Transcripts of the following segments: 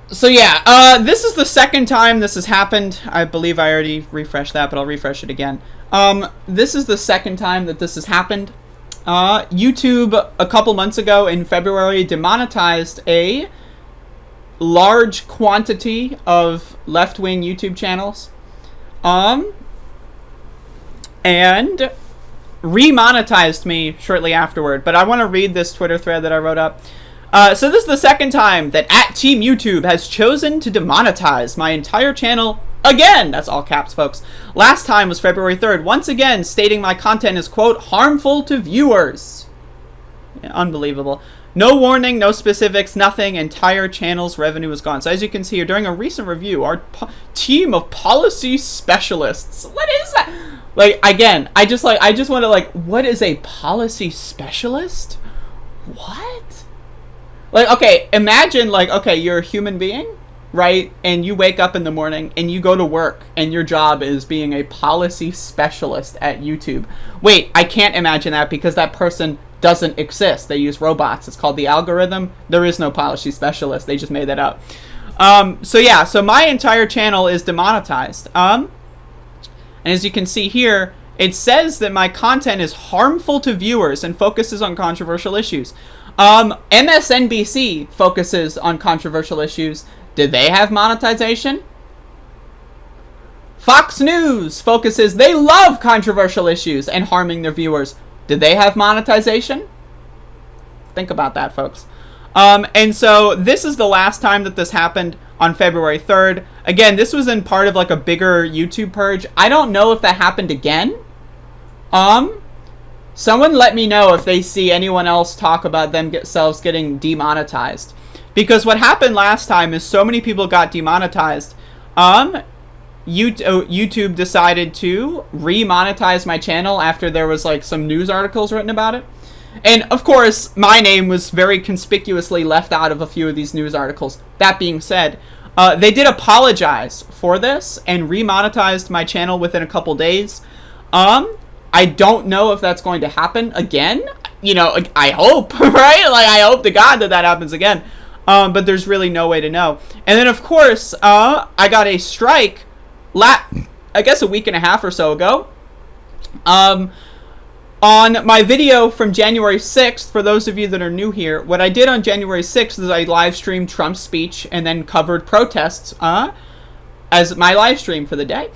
So yeah, this is the second time this has happened. I believe I already refreshed that, but I'll refresh it again. This is the second time that this has happened. YouTube, a couple months ago in February, demonetized a large quantity of left-wing YouTube channels. And remonetized me shortly afterward. But I want to read this Twitter thread that I wrote up. So this is the second time that @Team YouTube has chosen to demonetize my entire channel again. That's all caps, folks. Last time was February 3rd, once again stating my content is, quote, harmful to viewers. Yeah, unbelievable. No warning, no specifics, nothing. Entire channel's revenue is gone. So as you can see here, during a recent review, our team of policy specialists. What is that? Like, again, I just want to, like, what is a policy specialist? What? Like, okay, imagine, like, okay, you're a human being, right? And you wake up in the morning and you go to work and your job is being a policy specialist at YouTube. Wait, I can't imagine that because that person doesn't exist. They use robots. It's called the algorithm. There is no policy specialist. They just made that up. So yeah, so my entire channel is demonetized. And as you can see here, it says that my content is harmful to viewers and focuses on controversial issues. MSNBC focuses on controversial issues. Did they have monetization? Fox News focuses, they love controversial issues and harming their viewers. Did they have monetization? Think about that, folks. And so this is the last time that this happened on February 3rd. Again, this was in part of like a bigger YouTube purge. I don't know if that happened again. Someone let me know if they see anyone else talk about themselves getting demonetized. Because what happened last time is so many people got demonetized. YouTube decided to remonetize my channel after there was like some news articles written about it. And of course, my name was very conspicuously left out of a few of these news articles. That being said, they did apologize for this and remonetized my channel within a couple days. I don't know if that's going to happen again. You know, I hope, right? Like, I hope to God that that happens again. But there's really no way to know. And then, of course, I got a strike, I guess a week and a half or so ago, on my video from January 6th. For those of you that are new here, what I did on January 6th is I live streamed Trump's speech and then covered protests as my live stream for the day.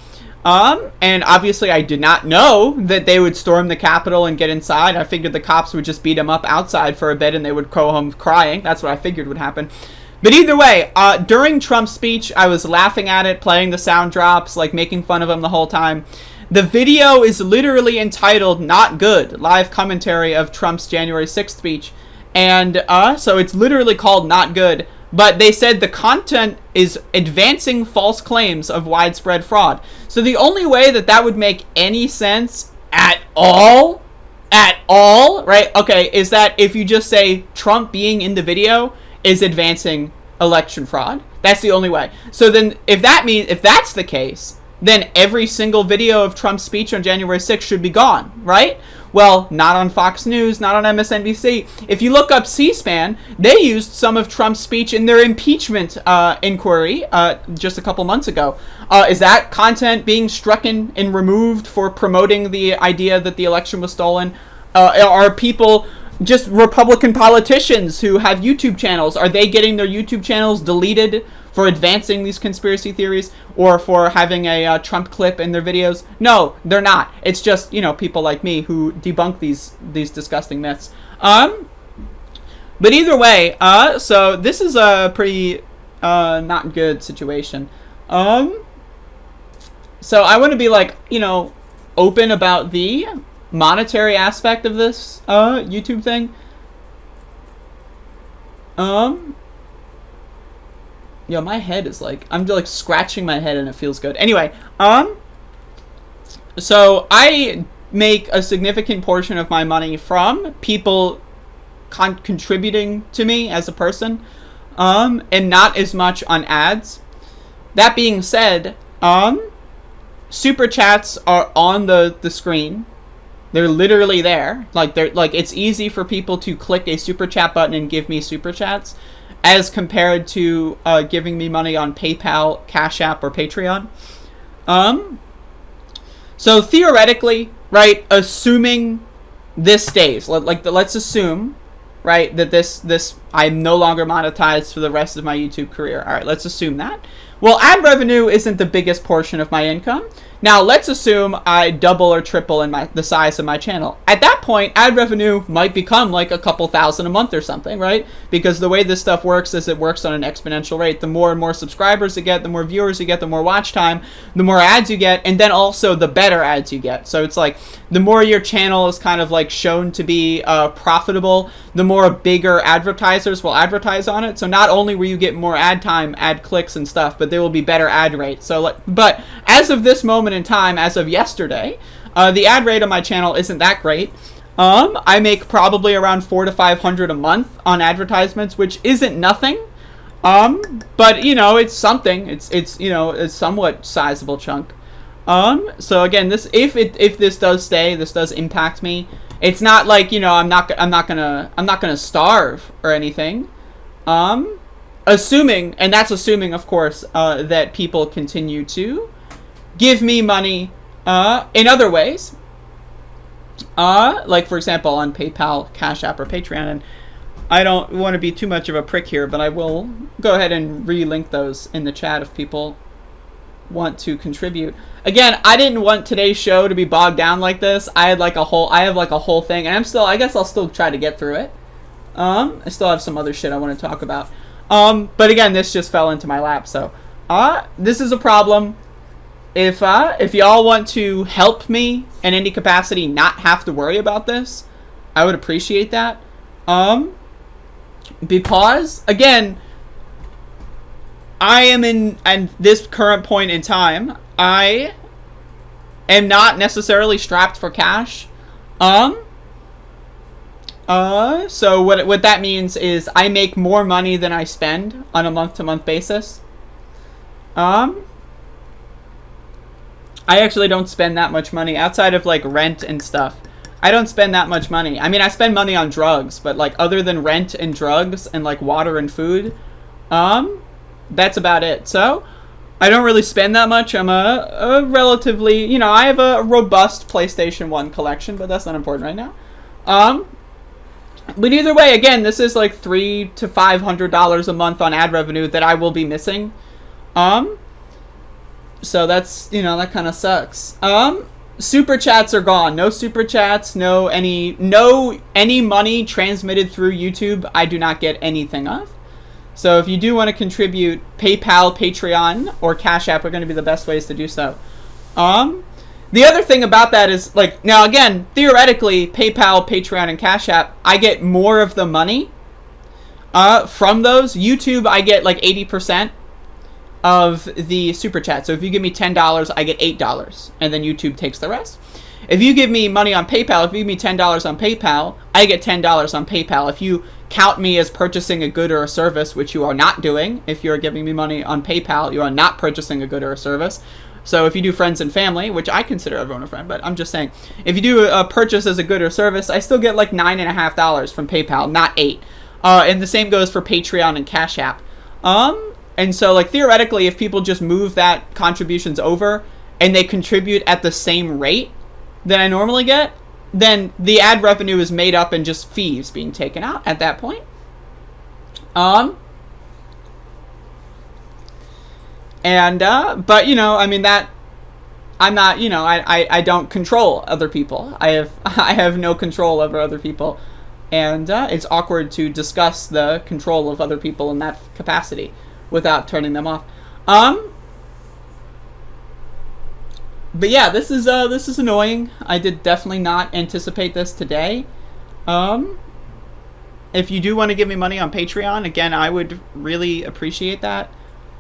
And obviously I did not know that they would storm the Capitol and get inside. I figured the cops would just beat them up outside for a bit and they would go home crying. That's what I figured would happen. But either way, during Trump's speech, I was laughing at it, playing the sound drops, like making fun of him the whole time. The video is literally entitled Not Good, live commentary of Trump's January 6th speech. And so it's literally called Not Good. But they said the content is advancing false claims of widespread fraud. So the only way that that would make any sense at all, right? Okay, is that if you just say Trump being in the video is advancing election fraud. That's the only way. So then if that's the case, then every single video of Trump's speech on January 6th should be gone, right? Well, not on Fox News, not on MSNBC. If you look up C-SPAN, they used some of Trump's speech in their impeachment inquiry just a couple months ago. Is that content being stricken and removed for promoting the idea that the election was stolen? Are people, just Republican politicians who have YouTube channels, are they getting their YouTube channels deleted for advancing these conspiracy theories or for having a Trump clip in their videos? No, they're not. It's just, you know, people like me who debunk these disgusting myths. But either way, so this is a pretty not good situation. So I want to be like, you know, open about the monetary aspect of this YouTube thing. Yo, my head is like, I'm like scratching my head and it feels good. Anyway, so I make a significant portion of my money from people contributing to me as a person, and not as much on ads. That being said, super chats are on the screen. They're literally there. Like it's easy for people to click a super chat button and give me super chats. as compared to giving me money on PayPal, Cash App, or Patreon. So theoretically, right, assuming this stays, let's assume, right, that this I'm no longer monetized for the rest of my YouTube career. All right, let's assume that. Well, ad revenue isn't the biggest portion of my income. Now, let's assume I double or triple in the size of my channel. At that point, ad revenue might become like a couple thousand a month or something, right? Because the way this stuff works is it works on an exponential rate. The more and more subscribers you get, the more viewers you get, the more watch time, the more ads you get, and then also the better ads you get. So it's like the more your channel is kind of like shown to be profitable, the more bigger advertisers will advertise on it. So not only will you get more ad time, ad clicks and stuff, but there will be better ad rates. So, but as of this moment in time, as of yesterday, the ad rate on my channel isn't that great. I make probably around $400 to $500 a month on advertisements, which isn't nothing. But you know, it's something. It's you know, a somewhat sizable chunk. So again, this if this does stay, this does impact me. It's not like, you know, I'm not gonna starve or anything. Assuming, and that's assuming, of course, that people continue to give me money in other ways. Like, for example, on PayPal, Cash App, or Patreon. And I don't want to be too much of a prick here, but I will go ahead and relink those in the chat if people want to contribute. Again, I didn't want today's show to be bogged down like this. I have like a whole thing, and I guess I'll still try to get through it. I still have some other shit I want to talk about. But again, this just fell into my lap, so this is a problem. If y'all want to help me in any capacity not have to worry about this, I would appreciate that. Because again, I am in this current point in time, I am not necessarily strapped for cash. So what that means is I make more money than I spend on a month-to-month basis. I actually don't spend that much money outside of like rent and stuff. I don't spend that much money. I mean, I spend money on drugs, but like other than rent and drugs and like water and food, that's about it. So I don't really spend that much. I'm a relatively, you know, I have a robust PlayStation 1 collection, but that's not important right now. But either way, again, this is like $300 to $500 a month on ad revenue that I will be missing. So that's, you know, that kind of sucks. Super chats are gone. No super chats. No any money transmitted through YouTube. I do not get anything of. So if you do want to contribute, PayPal, Patreon, or Cash App are going to be the best ways to do so. The other thing about that is, like, now again, theoretically, PayPal, Patreon, and Cash App, I get more of the money from those. YouTube, I get like 80% of the super chat. So if you give me $10, I get $8, and then YouTube takes the rest. If you give me money on PayPal, if you give me $10 on PayPal, I get $10 on PayPal. If you count me as purchasing a good or a service, which you are not doing, if you're giving me money on PayPal, you are not purchasing a good or a service. So if you do friends and family, which I consider everyone a friend, but I'm just saying, if you do a purchase as a good or service, I still get like $9.50 from PayPal, not $8. And the same goes for Patreon and Cash App. And so, like, theoretically, if people just move that contributions over and they contribute at the same rate that I normally get, then the ad revenue is made up and just fees being taken out at that point. But, you know, I mean, that I'm not, you know, I don't control other people. I have no control over other people. And it's awkward to discuss the control of other people in that capacity without turning them off. But yeah, this is annoying. I did definitely not anticipate this today. If you do want to give me money on Patreon, again, I would really appreciate that.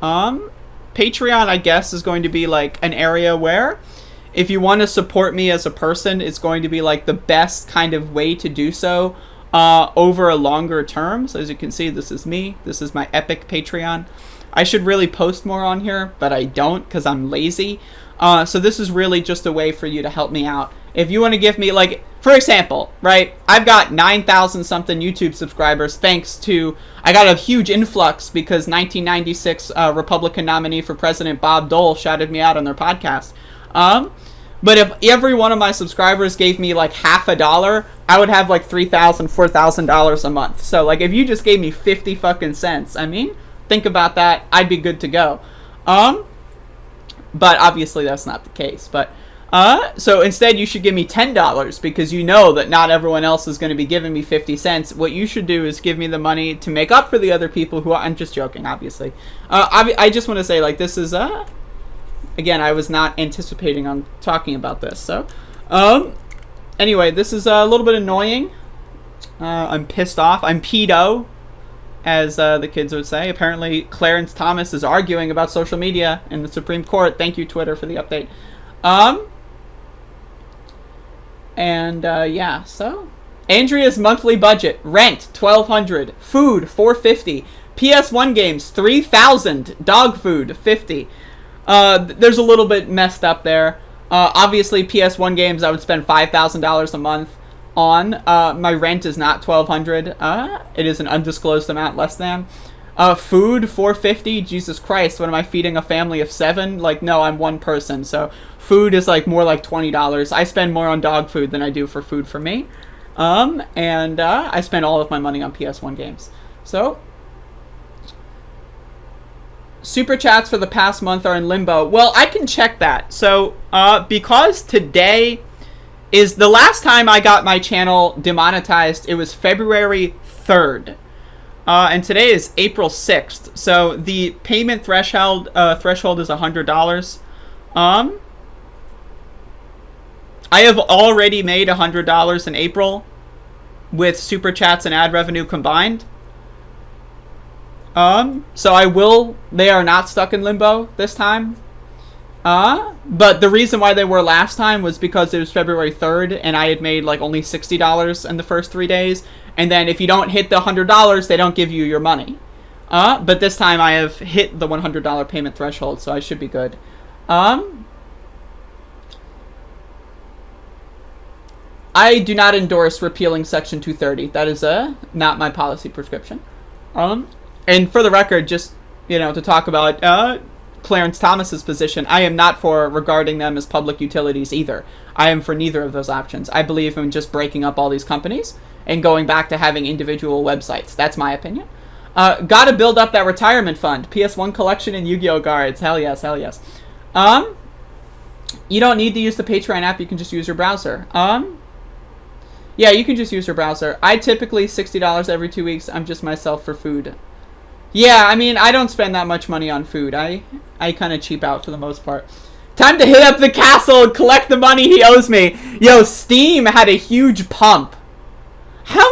Patreon, I guess, is going to be like an area where if you want to support me as a person, it's going to be like the best kind of way to do so over a longer term. So as you can see, this is me. This is my epic Patreon. I should really post more on here, but I don't because I'm lazy. So this is really just a way for you to help me out. If you want to give me, like, for example, right, I've got 9,000 something YouTube subscribers thanks to, I got a huge influx because 1996 Republican nominee for president Bob Dole shouted me out on their podcast. But if every one of my subscribers gave me like $50, I would have like $3,000, $4,000 a month. So like if you just gave me 50 fucking cents, I mean, think about that, I'd be good to go. But obviously that's not the case. But so instead you should give me $10 because you know that not everyone else is going to be giving me 50 cents. What you should do is give me the money to make up for the other people who I'm just joking, obviously. I just want to say, like, this is again, I was not anticipating on talking about this. So anyway, this is a little bit annoying. I'm pissed off. I'm pedo, as the kids would say. Apparently Clarence Thomas is arguing about social media in the Supreme Court. Thank you, Twitter, for the update. Yeah, so Andrea's monthly budget: rent $1,200, food $450, PS1 games $3,000, dog food $50. There's a little bit messed up there. Obviously PS1 games I would spend $5,000 a month on. My rent is not $1,200. It is an undisclosed amount less than. Food $450. Jesus Christ, what am I feeding a family of 7? Like, no, I'm one person, so food is like more like $20. I spend more on dog food than I do for food for me. I spend all of my money on PS1 games. So Super chats for the past month are in limbo. Well, I can check that. So, because today is the last time I got my channel demonetized, it was February 3rd. And today is April 6th. So, the payment threshold is $100. I have already made $100 in April with super chats and ad revenue combined. So they are not stuck in limbo this time. But the reason why they were last time was because it was February 3rd and I had made like only $60 in the first 3 days. And then if you don't hit the $100, they don't give you your money. But this time I have hit the $100 payment threshold, so I should be good. I do not endorse repealing Section 230. That is not my policy prescription. And for the record, just, to talk about Clarence Thomas's position, I am not for regarding them as public utilities either. I am for neither of those options. I believe in just breaking up all these companies and going back to having individual websites. That's my opinion. Gotta build up that retirement fund. PS1 collection and Yu-Gi-Oh cards. Hell yes, hell yes. You don't need to use the Patreon app. You can just use your browser. Yeah, you can just use your browser. I typically $60 every 2 weeks. I'm just myself for food. Yeah, I mean, I don't spend that much money on food. I kind of cheap out for the most part. Time to hit up the castle and collect the money he owes me. Yo, Steam had a huge pump. How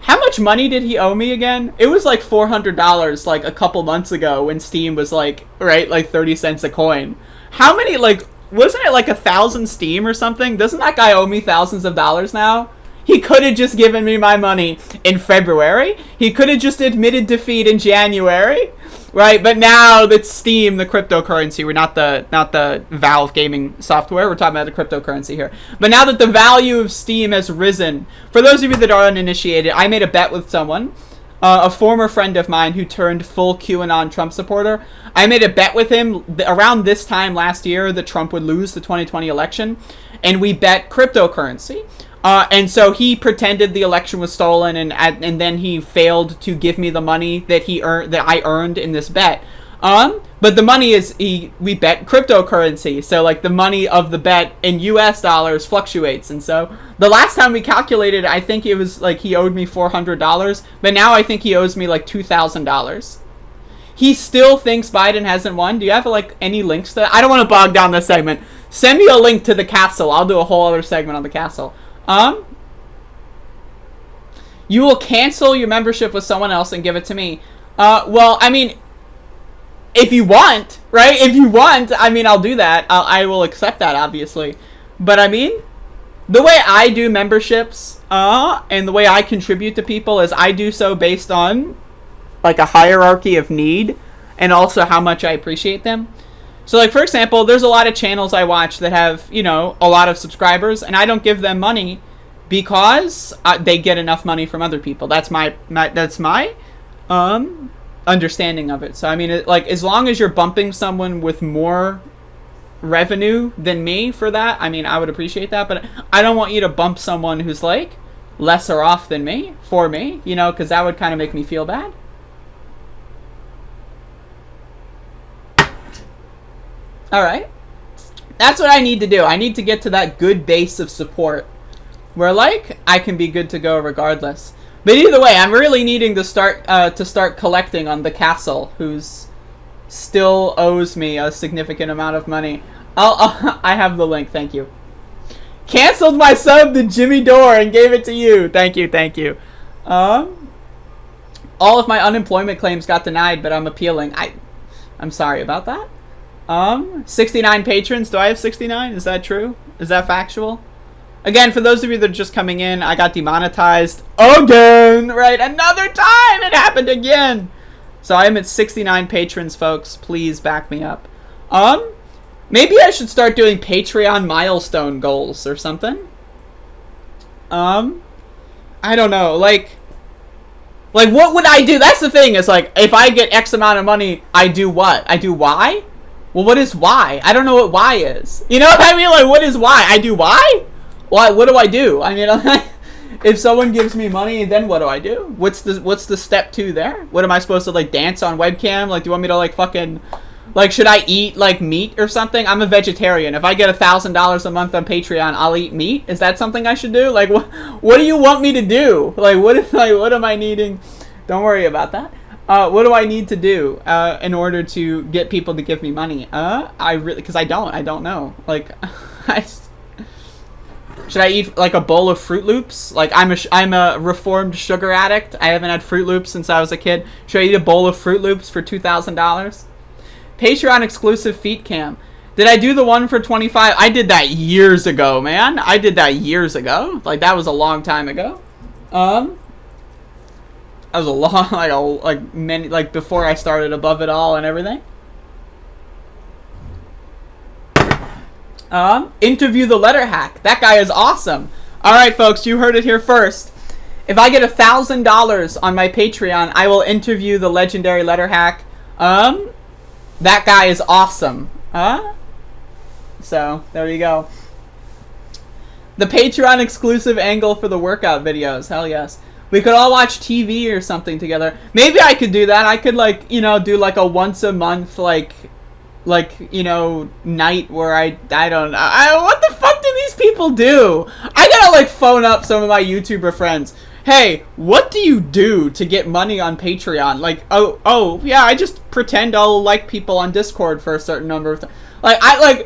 much money did he owe me again? It was like $400 like a couple months ago when Steam was like 30 cents a coin. How many, wasn't it like 1,000 Steam or something? Doesn't that guy owe me thousands of dollars now? He could have just given me my money in February. He could have just admitted defeat in January, right? But now that's Steam, the cryptocurrency. We're not the Valve gaming software. We're talking about the cryptocurrency here. But now that the value of Steam has risen, for those of you that are uninitiated, I made a bet with someone, a former friend of mine who turned full QAnon Trump supporter. I made a bet with him around this time last year that Trump would lose the 2020 election, and we bet cryptocurrency. And so he pretended the election was stolen, and then he failed to give me the money that I earned in this bet. But the money is we bet cryptocurrency, so the money of the bet in U.S. dollars fluctuates, and so the last time we calculated, I think it was he owed me $400, but now I think he owes me $2,000. He still thinks Biden hasn't won. Do you have any links to that? I don't want to bog down this segment. Send me a link to the castle. I'll do a whole other segment on the castle. You will cancel your membership with someone else and give it to me. Well, I mean, if you want, right? If you want, I mean, I'll do that. I will accept that, obviously. But I mean, the way I do memberships, and the way I contribute to people is I do so based on, a hierarchy of need, and also how much I appreciate them. So, like, for example, there's a lot of channels I watch that have, you know, a lot of subscribers, and I don't give them money because they get enough money from other people. That's my understanding of it. So, I mean, like, as long as you're bumping someone with more revenue than me for that, I mean, I would appreciate that. But I don't want you to bump someone who's, like, lesser off than me, for me, you know, because that would kind of make me feel bad. Alright. That's what I need to do. I need to get to that good base of support where, like, I can be good to go regardless. But either way, I'm really needing to start collecting on the castle, who's still owes me a significant amount of money. I have the link, thank you. Cancelled my sub to Jimmy Dore and gave it to you. Thank you, thank you. All of my unemployment claims got denied, but I'm appealing. I'm sorry about that. 69 patrons. Do I have 69? Is that true? Is that factual? Again, for those of you that are just coming in, I got demonetized again, right? Another time! It happened again! So I am at 69 patrons, folks. Please back me up. Maybe I should start doing Patreon milestone goals or something. I don't know. Like, what would I do? That's the thing. Is like, if I get X amount of money, I do what? I do Y? Well, what is Y? I don't know what Y is. You know what I mean? Like, what is Y? I do Y? What do I do? I mean, if someone gives me money, then what do I do? What's the step 2 there? What am I supposed to, like, dance on webcam? Like, do you want me to, like, fucking, like, should I eat, like, meat or something? I'm a vegetarian. If I get $1,000 a month on Patreon, I'll eat meat. Is that something I should do? Like, what do you want me to do? Like, what am I needing? Don't worry about that. What do I need to do in order to get people to give me money? Because I don't know. Like, should I eat like a bowl of Fruit Loops? Like, I'm a reformed sugar addict. I haven't had Fruit Loops since I was a kid. Should I eat a bowl of Fruit Loops for $2,000? Patreon exclusive feet cam. Did I do the one for 25? I did that years ago, man. I did that years ago. Like, that was a long time ago. That was a long, like before I started Above It All and everything. Interview the letter hack. That guy is awesome. All right, folks, you heard it here first. If I get $1,000 on my Patreon, I will interview the legendary letter hack. That guy is awesome. So there you go. The Patreon exclusive angle for the workout videos. Hell yes. We could all watch TV or something together. Maybe I could do that. I could, like, you know, do like a once a month, like, you know, night where I don't know. What the fuck do these people do? I gotta, like, phone up some of my YouTuber friends. Hey, what do you do to get money on Patreon? Like, oh, yeah, I just pretend I'll like people on Discord for a certain number of times. Like, I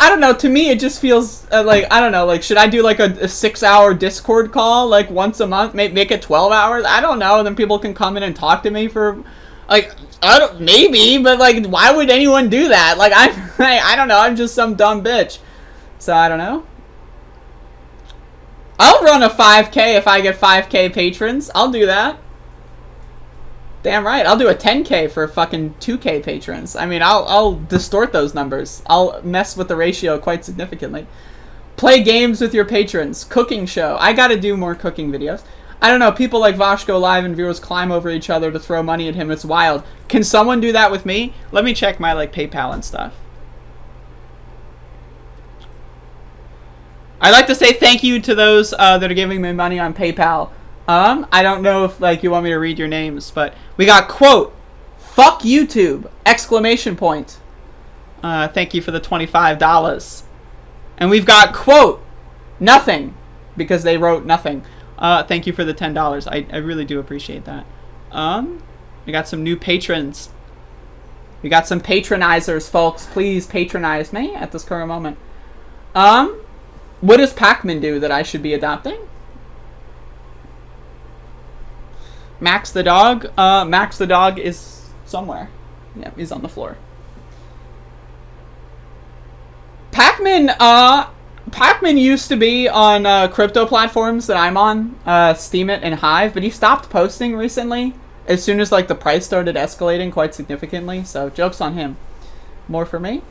don't know, to me it just feels, like, I don't know, like, should I do, like, a 6-hour Discord call, like, once a month, make it 12 hours? I don't know, then people can come in and talk to me for, like, maybe, but, like, why would anyone do that? Like, I don't know, I'm just some dumb bitch. So, I don't know. I'll run a 5K if I get 5K patrons. I'll do that. Damn right. I'll do a 10K for fucking 2K patrons. I mean, I'll distort those numbers. I'll mess with the ratio quite significantly. Play games with your patrons. Cooking show. I gotta do more cooking videos. I don't know. People like Vosh go live and viewers climb over each other to throw money at him. It's wild. Can someone do that with me? Let me check my, like, PayPal and stuff. I'd like to say thank you to those that are giving me money on PayPal. I don't know if, like, you want me to read your names, but we got, quote, fuck YouTube, exclamation point. Thank you for the $25. And we've got, quote, nothing, because they wrote nothing. Thank you for the $10. I really do appreciate that. We got some new patrons. We got some patronizers, folks. Please patronize me at this current moment. What does Pac-Man do that I should be adopting? Max the dog? Max the dog is somewhere. Yeah, he's on the floor. Pac-Man used to be on crypto platforms that I'm on, Steemit and Hive, but he stopped posting recently as soon as, like, the price started escalating quite significantly, so joke's on him. more for me.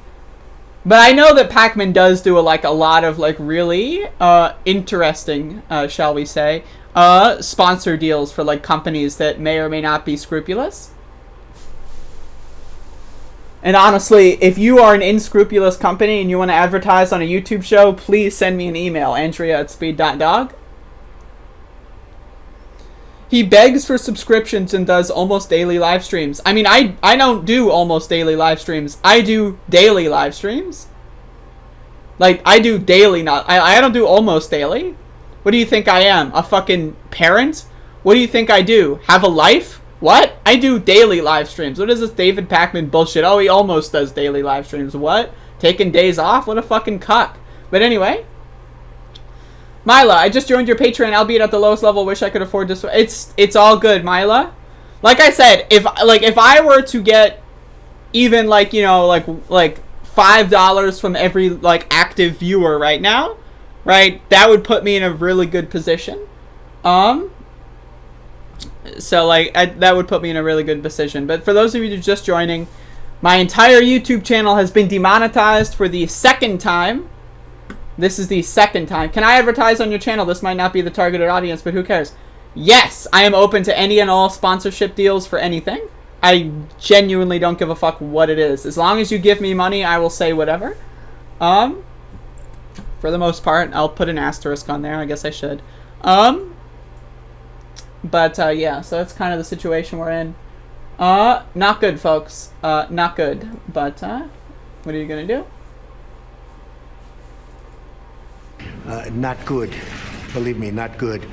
But I know that Pac-Man does do a lot of really interesting, shall we say, sponsor deals for companies that may or may not be scrupulous. And honestly, if you are an unscrupulous company and you want to advertise on a YouTube show, please send me an email, Andrea@speed.dog. He begs for subscriptions and does almost daily live streams. I mean, I don't do almost daily live streams. I do daily live streams. I do daily, I don't do almost daily. What do you think I am? A fucking parent? What do you think I do? Have a life? What? I do daily live streams. What is this David Pac-Man bullshit? Oh, he almost does daily live streams. What? Taking days off? What a fucking cuck. But anyway. Myla, I just joined your Patreon, albeit at the lowest level. Wish I could afford this. It's all good, Myla. Like I said, if I were to get even $5 from every active viewer right now, right, that would put me in a really good position. So that would put me in a really good position. But for those of you who are just joining, my entire YouTube channel has been demonetized for the second time. This is the second time. Can I advertise on your channel? This might not be the targeted audience, but who cares? Yes, I am open to any and all sponsorship deals for anything. I genuinely don't give a fuck what it is. As long as you give me money, I will say whatever. For the most part, I'll put an asterisk on there. I guess I should. But yeah, so that's kind of the situation we're in. Not good, folks. Not good. But what are you gonna do? Not good. Believe me, not good.